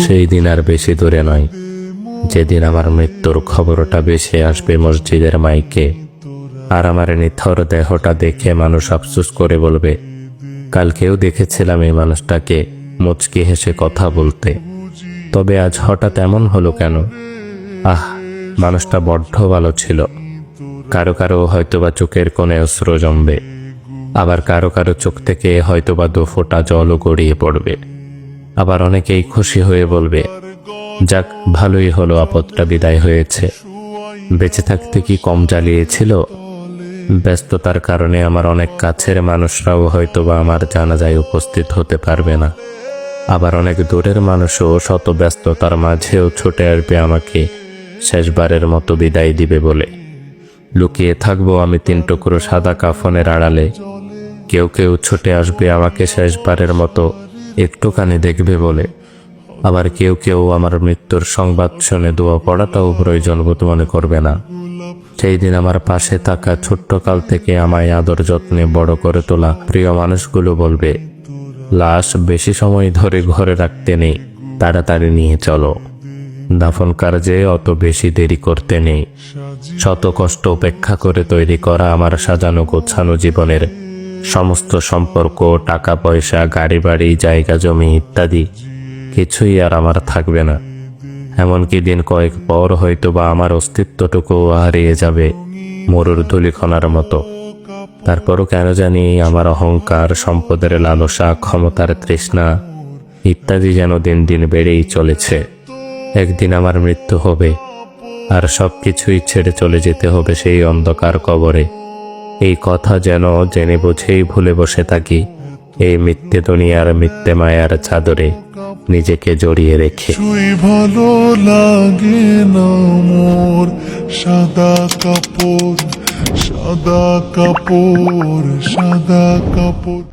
সেই দিন আর বেশি দূরে নয়, যেদিন আমার মৃত্যুর খবরটা ভেসে আসবে মসজিদের মাইকে, আর আমার নিথর দেহটা দেখে মানুষ আফসোস করে বলবে, কালকেও দেখেছিলাম এই মানুষটাকে মুচকি হেসে কথা বলতে, তবে আজ হঠাৎ এমন হলো কেন? মানুষটা বড্ড ভালো ছিল। কারো কারো হয়তোবা চোখের কোণে অশ্রু জমবে, আবার কারো কারো চোখ থেকে হয়তোবা 2 ফোঁটা জলও গড়িয়ে পড়বে। আবার অনেকেই খুশি হয়ে বলবে, যাক, ভালোই হলো, আপদটা বিদায় হয়েছে। বেঁচে থাকতে কি কম জ্বালিয়েছিল? ব্যস্ততার কারণে আমার অনেক কাছের মানুষরাও হয়তোবা আমার জানাজায় উপস্থিত হতে পারবে না। আবার অনেক দূরের মানুষও শত ব্যস্ততার মাঝেও ছুটে আসবে আমাকে শেষবারের মতো বিদায় দিবে বলে। লুকিয়ে থাকবো আমি 3 টুকরো সাদা কাফনের আড়ালে। কেউ কেউ ছুটে আসবে আমাকে শেষবারের মতো একটুখানি দেখবে বলে। আবার কেউ কেউ আমার মৃত্যুর সংবাদ শুনে দোয়া পড়াটাও প্রয়োজন বোধ মনে করবে না। সেই দিন আমার পাশে থাকা ছোট্টকাল থেকে আমায় আদর যত্নে বড় করে তোলা প্রিয় মানুষগুলো বলবে, লাশ বেশি সময় ধরে ঘরে রাখতে নেই, তাড়াতাড়ি নিয়ে চলো। দাফন কার্যে অত বেশি দেরি করতে নেই। শত কষ্ট উপেক্ষা করে তৈরি করা আমার সাজানো গোছানো জীবনের সমস্ত সম্পর্ক, টাকা পয়সা, গাড়ি বাড়ি, জায়গা জমি ইত্যাদি কিছুই আর আমার থাকবে না। এমনকি দিন কয়েক পর হয়তোবা আমার অস্তিত্বটুকু হারিয়ে যাবে মরুর ধূলিকণার মতো। তারপরও কেন জানি আমার অহংকার, সম্পদের লালসা, ক্ষমতার তৃষ্ণা ইত্যাদি যেন দিন দিন বেড়েই চলেছে। একদিন আমার মৃত্যু হবে, আর সবকিছুই ছেড়ে চলে যেতে হবে সেই অন্ধকার কবরে। এই কথা যেন জেনে বুঝেই ভুলে বসে থাকি এই মিথ্যে দুনিয়ার মিথ্যে মায়ার চাদরে নিজেকে জড়িয়ে রেখে। ভালো লাগে না মোর সাদা কাপড়, সাদা কাপড়, সাদা কাপড়।